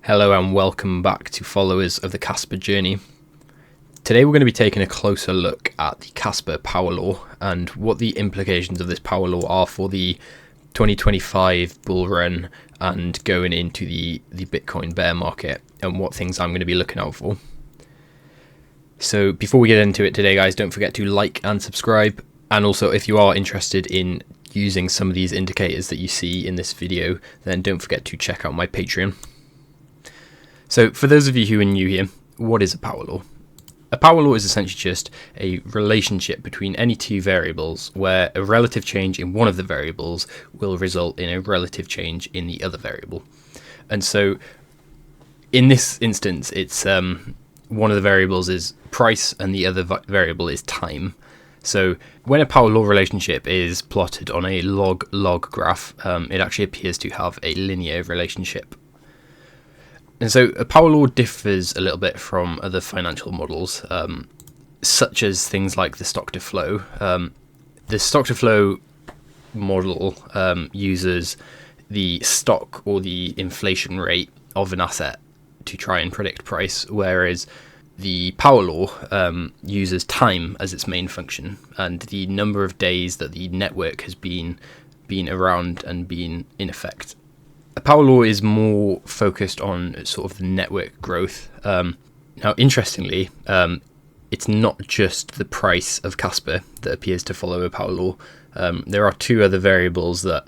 Hello and welcome back to followers of the Casper journey. Today we're going to be taking a closer look at the Kaspa Power Law and what the implications of this power law are for the 2025 bull run and going into the Bitcoin bear market and what things I'm going to be looking out for. So before we get into it today, guys, don't forget to like and subscribe. And also, if you are interested in using some of these indicators that you see in this video, then don't forget to check out my Patreon. So for those of you who are new here, what is a power law? A power law is essentially just a relationship between any two variables where a relative change in one of the variables will result in a relative change in the other variable. And so in this instance, it's one of the variables is price and the other variable is time. So when a power law relationship is plotted on a log graph, it actually appears to have a linear relationship. And so a power law differs a little bit from other financial models, such as things like the stock to flow. The stock to flow model uses the stock or the inflation rate of an asset to try and predict price, whereas the power law uses time as its main function and the number of days that the network has been around and been in effect. A power law is more focused on sort of the network growth. Now, interestingly, it's not just the price of Casper that appears to follow a power law. There are two other variables that,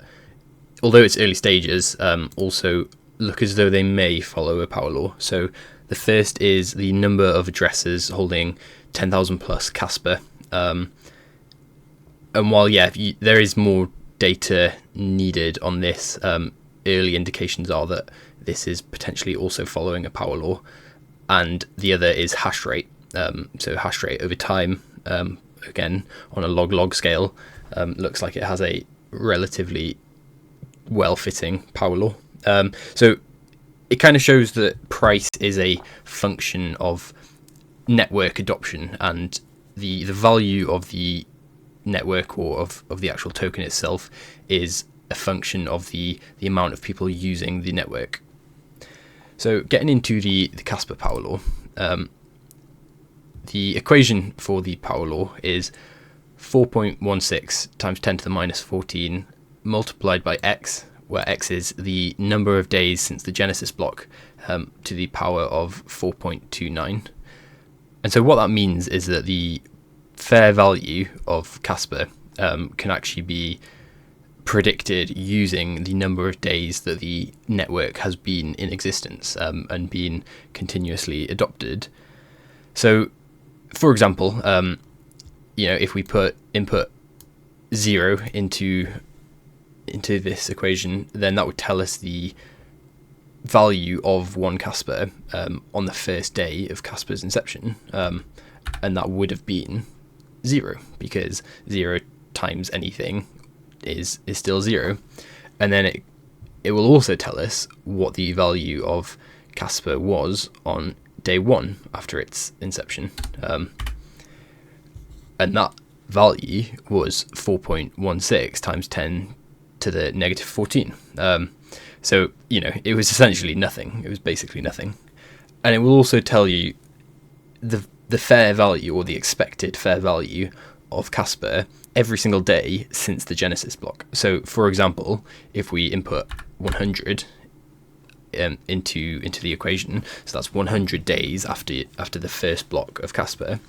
although it's early stages, also look as though they may follow a power law. So the first is the number of addresses holding 10,000 plus Casper. And while, there is more data needed on this, early indications are that this is potentially also following a power law. And the other is hash rate. So hash rate over time, again, on a log scale, looks like it has a relatively well-fitting power law. So it kind of shows that price is a function of network adoption, and the value of the network or of the actual token itself is a function of the amount of people using the network. So getting into the Kaspa Power Law, the equation for the power law is 4.16 times 10 to the minus 14 multiplied by x, where x is the number of days since the Genesis block, to the power of 4.29. And so what that means is that the fair value of Casper can actually be predicted using the number of days that the network has been in existence and been continuously adopted. So, for example, if we input 0 into this equation, then that would tell us the value of one Casper on the first day of Casper's inception, and that would have been 0, because 0 times anything is still 0. And then it will also tell us what the value of Casper was on day 1 after its inception, and that value was 4.16 times 10 to the negative 14. So it was essentially nothing. It was basically nothing. And it will also tell you the fair value or the expected fair value of Casper every single day since the Genesis block. So, for example, if we input 100 into the equation, so that's 100 days after the first block of Casper,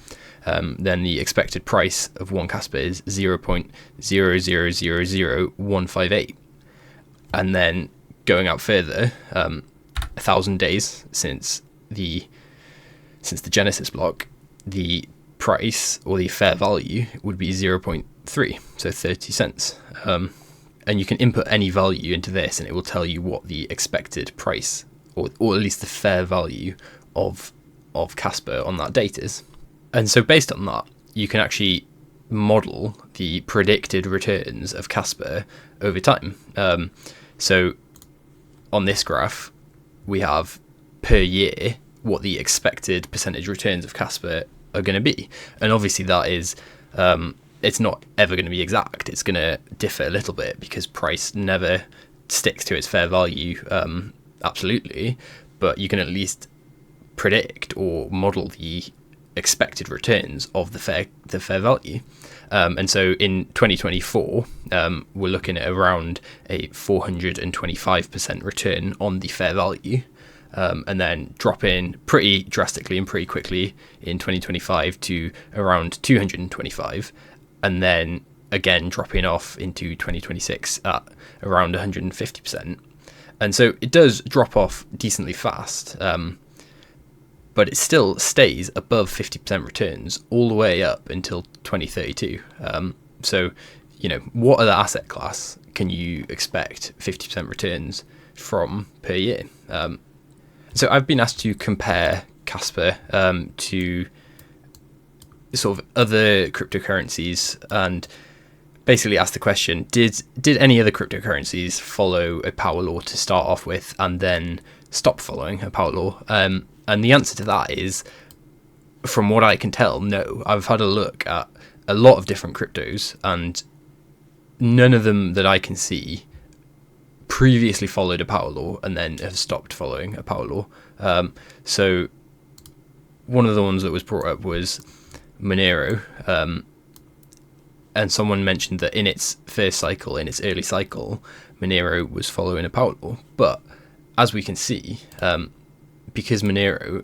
then the expected price of one Casper is 0.0000158. And then going out further, 1,000 days since the Genesis block, the price or the fair value would be 0.3, so 30 cents. And you can input any value into this and it will tell you what the expected price or at least the fair value of Casper on that date is. And so based on that, you can actually model the predicted returns of Casper over time. So on this graph, we have per year what the expected percentage returns of Casper are going to be. And obviously that is, it's not ever going to be exact. It's going to differ a little bit because price never sticks to its fair value absolutely. but you can at least predict or model the expected returns of the fair value. And so in 2024, we're looking at around a 425% return on the fair value, and then dropping pretty drastically and pretty quickly in 2025 to around 225, and then again dropping off into 2026 at around 150%. And so it does drop off decently fast, but it still stays above 50% returns all the way up until 2032. So, what other asset class can you expect 50% returns from per year? So I've been asked to compare Casper to sort of other cryptocurrencies, and basically ask the question, did any other cryptocurrencies follow a power law to start off with and then stop following a power law? And the answer to that is, from what I can tell, no. I've had a look at a lot of different cryptos, and none of them that I can see previously followed a power law and then have stopped following a power law. So one of the ones that was brought up was Monero, and someone mentioned that in its first cycle, in its early cycle, Monero was following a power law. But as we can see, because Monero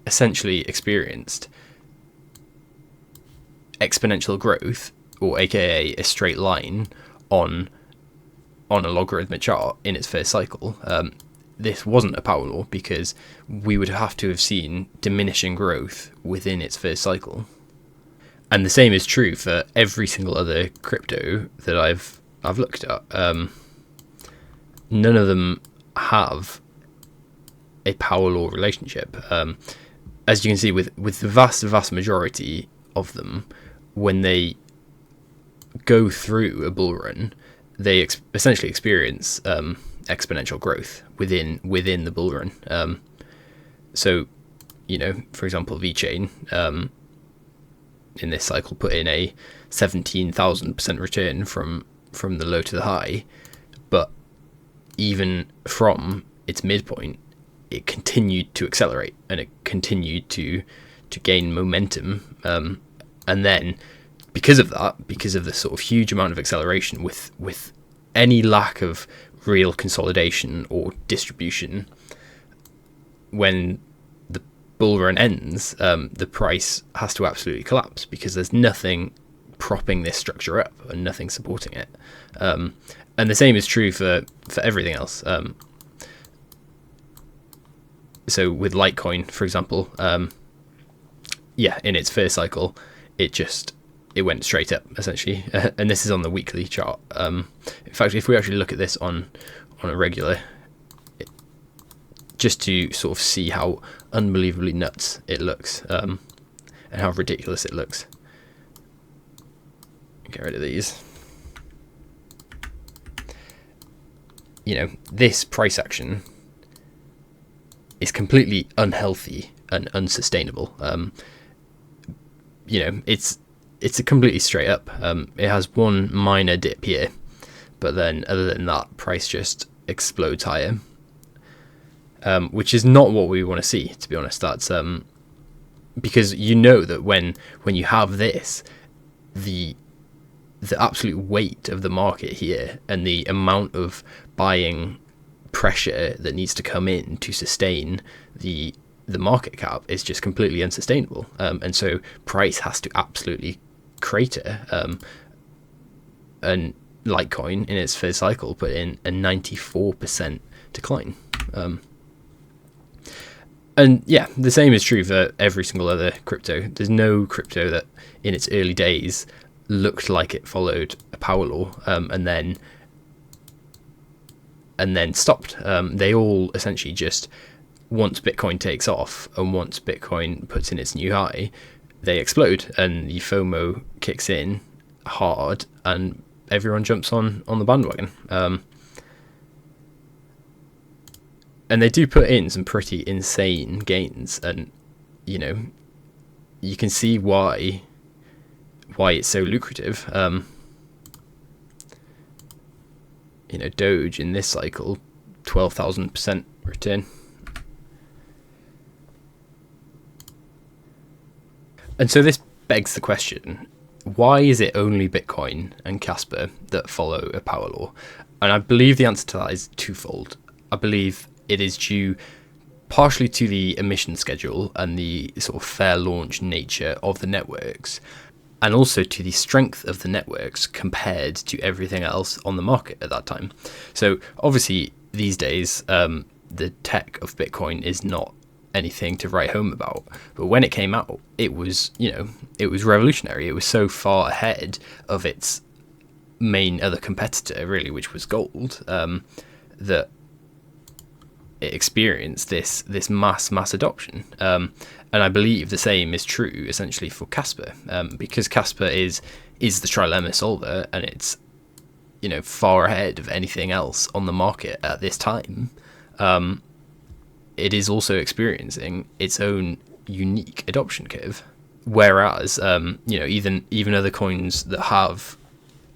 essentially experienced exponential growth, or aka a straight line on a logarithmic chart in its first cycle, this wasn't a power law, because we would have to have seen diminishing growth within its first cycle. And the same is true for every single other crypto that I've looked at. None of them have a power law relationship. As you can see, with the vast majority of them, when they go through a bull run, they essentially experience exponential growth within the bull run. So, for example, VeChain in this cycle put in a 17,000% return from the low to the high, but even from its midpoint, it continued to accelerate, and it continued to gain momentum, and then because of the sort of huge amount of acceleration, with any lack of real consolidation or distribution, when the bull run ends, the price has to absolutely collapse, because there's nothing propping this structure up and nothing supporting it. And the same is true for everything else. So with Litecoin, for example, in its first cycle, it went straight up, essentially. And this is on the weekly chart. In fact, if we actually look at this on a regular, just to sort of see how unbelievably nuts it looks, and how ridiculous it looks. Get rid of these. This price action is completely unhealthy and unsustainable. It's a completely straight up. It has one minor dip here, but then other than that, price just explodes higher, which is not what we want to see, to be honest. That's because that when you have this, the absolute weight of the market here and the amount of buying pressure that needs to come in to sustain the market cap is just completely unsustainable, and so price has to absolutely crater. And Litecoin in its first cycle put in a 94% decline, and the same is true for every single other crypto. There's no crypto that in its early days looked like it followed a power law, and then stopped. They all essentially just, once Bitcoin takes off and once Bitcoin puts in its new high, they explode, and the FOMO kicks in hard, and everyone jumps on the bandwagon. And they do put in some pretty insane gains, and you can see why it's so lucrative. Doge in this cycle, 12,000% return. And so this begs the question, why is it only Bitcoin and Casper that follow a power law? And I believe the answer to that is twofold. I believe it is due partially to the emission schedule and the sort of fair launch nature of the networks, and also to the strength of the networks compared to everything else on the market at that time. So obviously these days, the tech of Bitcoin is not anything to write home about, but when it came out, it was revolutionary. It was so far ahead of its main other competitor, really, which was gold, that it experienced this mass adoption. And I believe the same is true essentially for Casper, because Casper is the trilemma solver, and it's far ahead of anything else on the market at this time. It is also experiencing its own unique adoption curve, whereas even other coins that have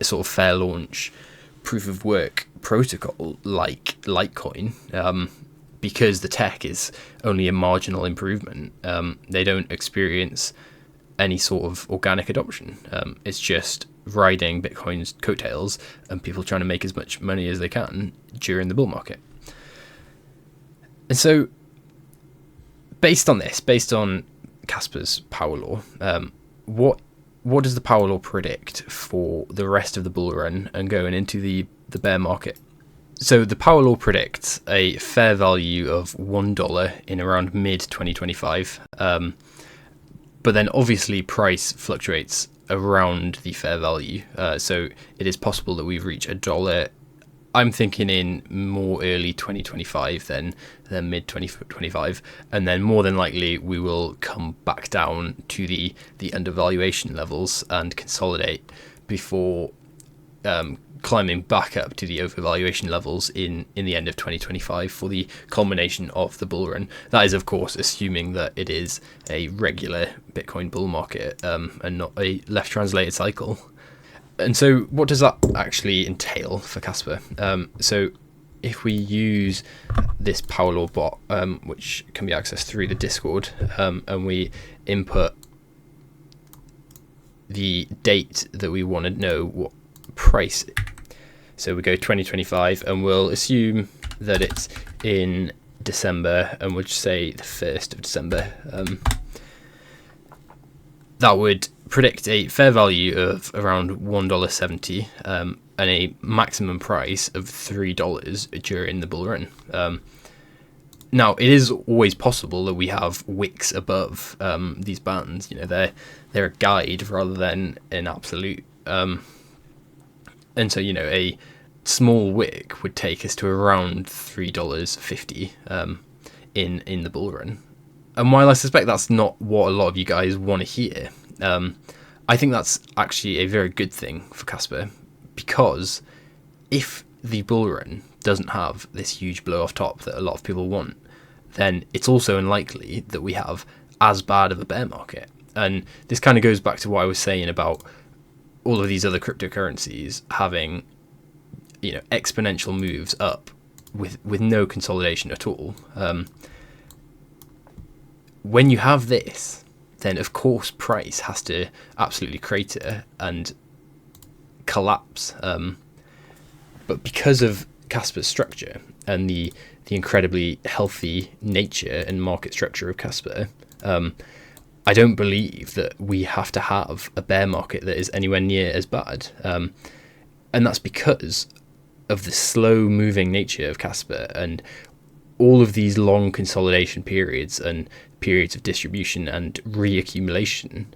a sort of fair launch proof of work protocol like Litecoin, because the tech is only a marginal improvement, they don't experience any sort of organic adoption. It's just riding Bitcoin's coattails and people trying to make as much money as they can during the bull market. And so, based on Casper's power law, what does the power law predict for the rest of the bull run and going into the bear market? So the power law predicts a fair value of $1 in around mid-2025, but then obviously price fluctuates around the fair value. So it is possible that we reach $1. I'm thinking in more early 2025 than mid 2025, and then more than likely we will come back down to the undervaluation levels and consolidate before climbing back up to the overvaluation levels in the end of 2025 for the culmination of the bull run. That is, of course, assuming that it is a regular Bitcoin bull market and not a left translated cycle. And so what does that actually entail for Casper? So if we use this power law bot, which can be accessed through the Discord, and we input the date that we want to know what price, so we go 2025, and we'll assume that it's in December, and we'll just say the 1st of December. That would predict a fair value of around $1.70 and a maximum price of $3 during the bull run. Now, it is always possible that we have wicks above these bands. They're a guide rather than an absolute. And so, a small wick would take us to around $3.50 in the bull run. And while I suspect that's not what a lot of you guys want to hear, I think that's actually a very good thing for Casper, because if the bull run doesn't have this huge blow off top that a lot of people want, then it's also unlikely that we have as bad of a bear market. And this kind of goes back to what I was saying about all of these other cryptocurrencies having, exponential moves up with no consolidation at all. When you have this, then of course price has to absolutely crater and collapse. But because of Casper's structure and the incredibly healthy nature and market structure of Casper, I don't believe that we have to have a bear market that is anywhere near as bad. And that's because of the slow moving nature of Casper, and all of these long consolidation periods and periods of distribution and reaccumulation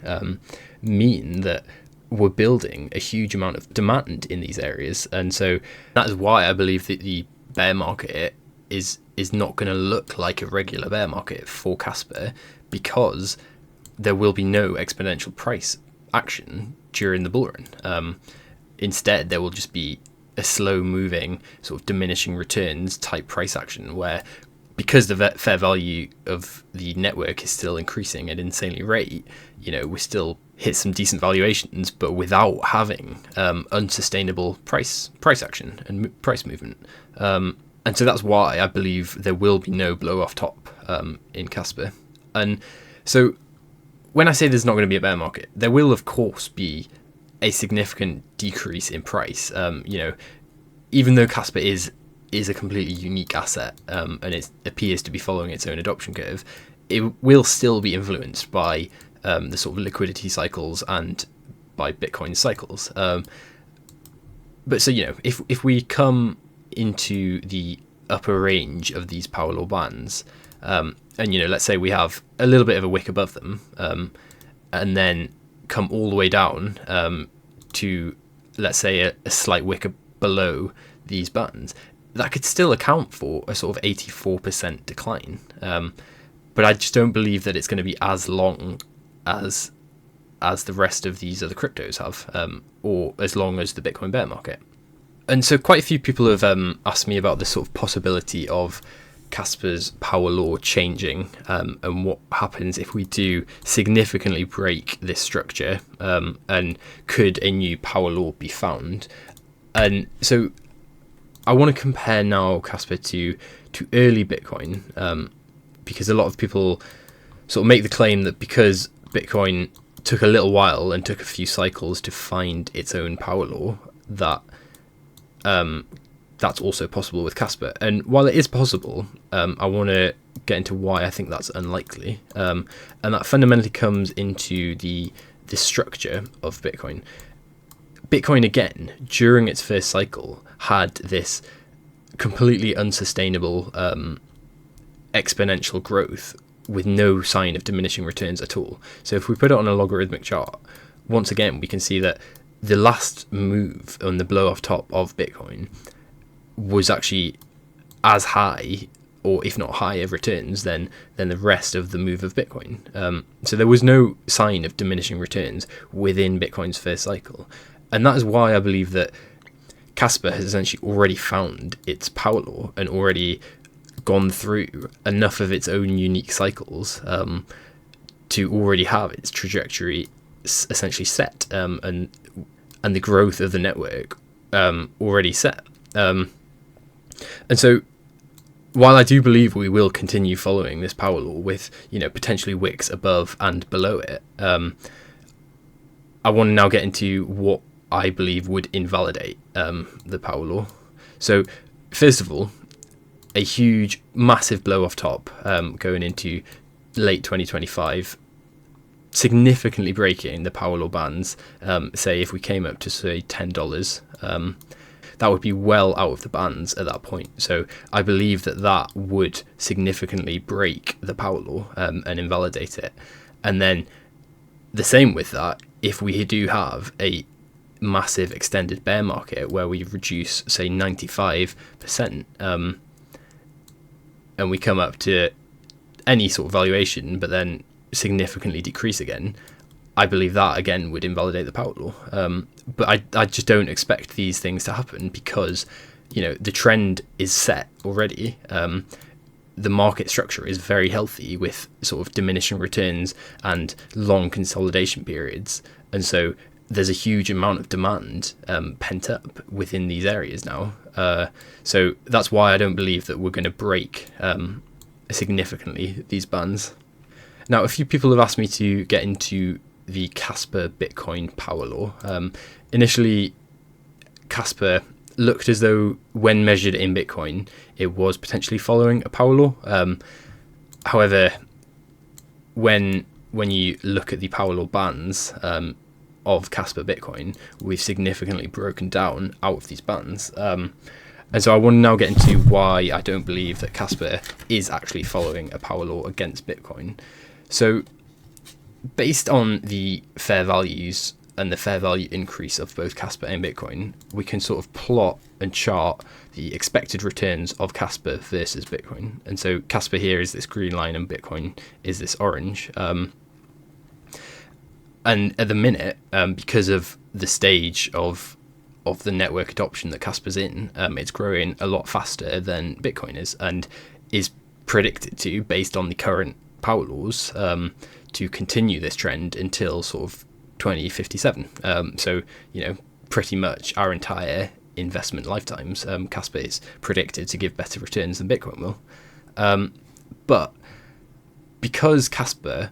mean that we're building a huge amount of demand in these areas. And so that is why I believe that the bear market is not going to look like a regular bear market for Casper, because there will be no exponential price action during the bull run. Instead, there will just be a slow moving sort of diminishing returns type price action, where because the fair value of the network is still increasing at an insanely rate, we still hit some decent valuations, but without having unsustainable price action and price movement. And so that's why I believe there will be no blow off top in Casper. And so when I say there's not going to be a bear market, there will of course be a significant decrease in price. Even though Casper is a completely unique asset, and it appears to be following its own adoption curve, it will still be influenced by the sort of liquidity cycles and by Bitcoin cycles. But so, if we come into the upper range of these power law bands, and let's say we have a little bit of a wick above them, and then come all the way down to, let's say, a slight wick below these bands, that could still account for a sort of 84% decline. But I just don't believe that it's going to be as long as the rest of these other cryptos have, or as long as the Bitcoin bear market. And so quite a few people have asked me about the sort of possibility of Kaspa's power law changing, and what happens if we do significantly break this structure, and could a new power law be found. And so I want to compare now Casper to early Bitcoin, because a lot of people sort of make the claim that because Bitcoin took a little while and took a few cycles to find its own power law, that that's also possible with Casper. And while it is possible, I want to get into why I think that's unlikely, and that fundamentally comes into the structure of Bitcoin. Bitcoin, again, during its first cycle, had this completely unsustainable exponential growth with no sign of diminishing returns at all. So if we put it on a logarithmic chart, once again, we can see that the last move on the blow off top of Bitcoin was actually as high, or if not higher, returns than the rest of the move of Bitcoin. So there was no sign of diminishing returns within Bitcoin's first cycle. And that is why I believe that Casper has essentially already found its power law and already gone through enough of its own unique cycles to already have its trajectory essentially set, and the growth of the network already set. And so while I do believe we will continue following this power law with potentially wicks above and below it, I want to now get into what I believe would invalidate the power law. So first of all, a huge, massive blow off top going into late 2025, significantly breaking the power law bands. Say if we came up to say $10, that would be well out of the bands at that point. So I believe that would significantly break the power law and invalidate it. And then the same with that, if we do have a massive extended bear market where we reduce say 95%, and we come up to any sort of valuation but then significantly decrease again, I believe that again would invalidate the power law. But I just don't expect these things to happen because the trend is set already. The market structure is very healthy with sort of diminishing returns and long consolidation periods, and so there's a huge amount of demand pent up within these areas now. So that's why I don't believe that we're going to break significantly these bands. Now, a few people have asked me to get into the Casper Bitcoin power law. Initially, Casper looked as though when measured in Bitcoin, it was potentially following a power law. However, when you look at the power law bands of Casper Bitcoin, we've significantly broken down out of these bands. And so I want to now get into why I don't believe that Casper is actually following a power law against Bitcoin. So based on the fair values and the fair value increase of both Casper and Bitcoin, we can sort of plot and chart the expected returns of Casper versus Bitcoin. And so Casper here is this green line and Bitcoin is this orange. And at the minute, because of the stage of the network adoption that Casper's in, it's growing a lot faster than Bitcoin is, and is predicted to, based on the current power laws, to continue this trend until sort of 2057. So, pretty much our entire investment lifetimes, Casper is predicted to give better returns than Bitcoin will. But because Casper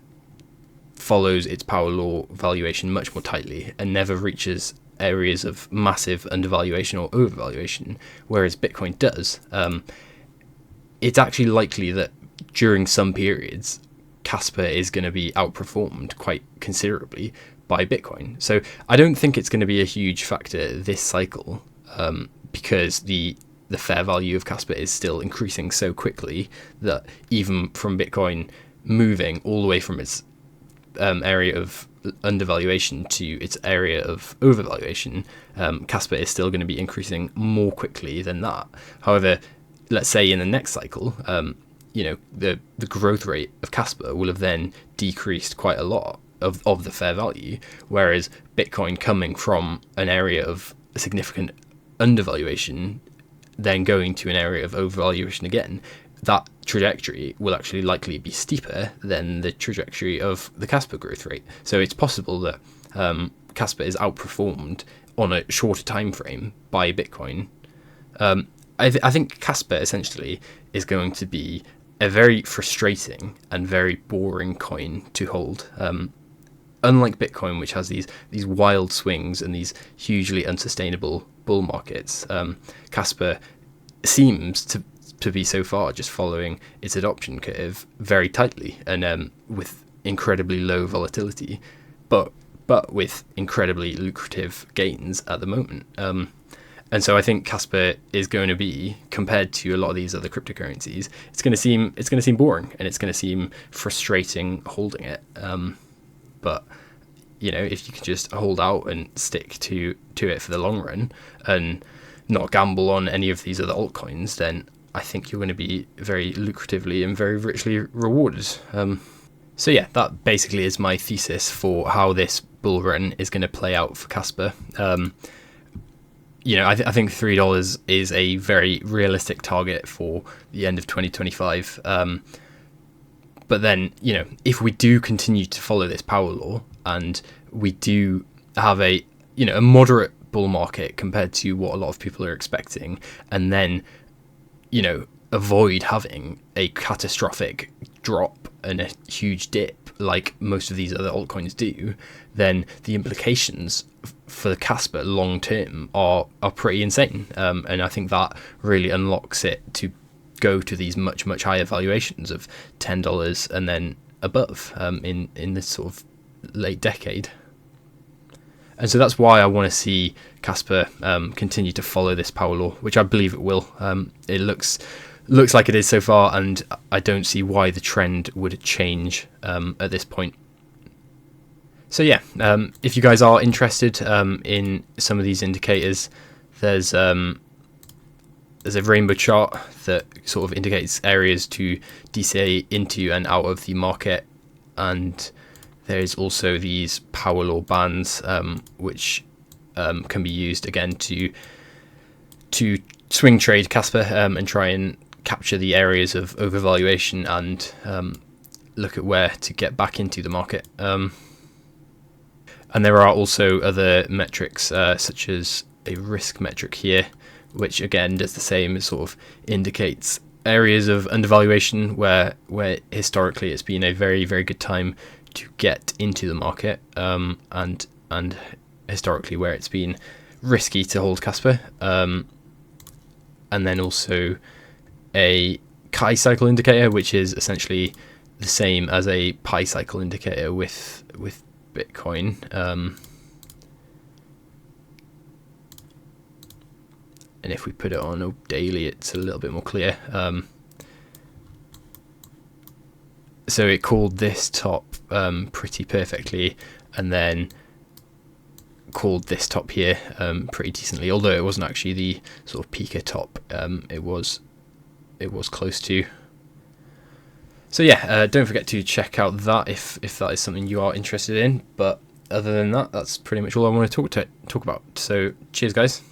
follows its power law valuation much more tightly and never reaches areas of massive undervaluation or overvaluation, whereas Bitcoin does. It's actually likely that during some periods, Casper is going to be outperformed quite considerably by Bitcoin. So I don't think it's going to be a huge factor this cycle, because the fair value of Casper is still increasing so quickly that even from Bitcoin moving all the way from its area of undervaluation to its area of overvaluation, Casper is still going to be increasing more quickly than that. However, let's say in the next cycle, the growth rate of Casper will have then decreased quite a lot of the fair value, whereas Bitcoin coming from an area of significant undervaluation, then going to an area of overvaluation again, that trajectory will actually likely be steeper than the trajectory of the Casper growth rate. So it's possible that Casper is outperformed on a shorter time frame by Bitcoin. I think Casper essentially is going to be a very frustrating and very boring coin to hold. Unlike Bitcoin, which has these wild swings and these hugely unsustainable bull markets, Casper seems to be so far just following its adoption curve very tightly and with incredibly low volatility, but with incredibly lucrative gains at the moment. And so I think Casper is going to be, compared to a lot of these other cryptocurrencies, it's going to seem boring and it's going to seem frustrating holding it. But if you can just hold out and stick to it for the long run and not gamble on any of these other altcoins, then I think you're going to be very lucratively and very richly rewarded. So yeah, that basically is my thesis for how this bull run is going to play out for Casper. I think $3 is a very realistic target for the end of 2025. But then, if we do continue to follow this power law and we do have a moderate bull market compared to what a lot of people are expecting, and then, avoid having a catastrophic drop and a huge dip like most of these other altcoins do, then the implications for Casper long term are pretty insane. And I think that really unlocks it to go to these much higher valuations of $10 and then above in this sort of late decade. And so that's why I want to see Casper continue to follow this power law, which I believe it will. It looks like it is so far, and I don't see why the trend would change at this point. So yeah, if you guys are interested in some of these indicators, there's a rainbow chart that sort of indicates areas to DCA into and out of the market, and there's also these power law bands which can be used again to swing trade Casper and try and capture the areas of overvaluation and look at where to get back into the market. And there are also other metrics such as a risk metric here, which again does the same. It sort of indicates areas of undervaluation where historically it's been a very, very good time to get into the market, and historically where it's been risky to hold Casper. And then also a Chi cycle indicator, which is essentially the same as a Pi cycle indicator with Bitcoin. And if we put it on daily, it's a little bit more clear. So it called this top pretty perfectly, and then called this top here pretty decently, although it wasn't actually the sort of peaker top. It was close to. So yeah, don't forget to check out that if that is something you are interested in. But other than that, that's pretty much all I want to talk about. So cheers, guys.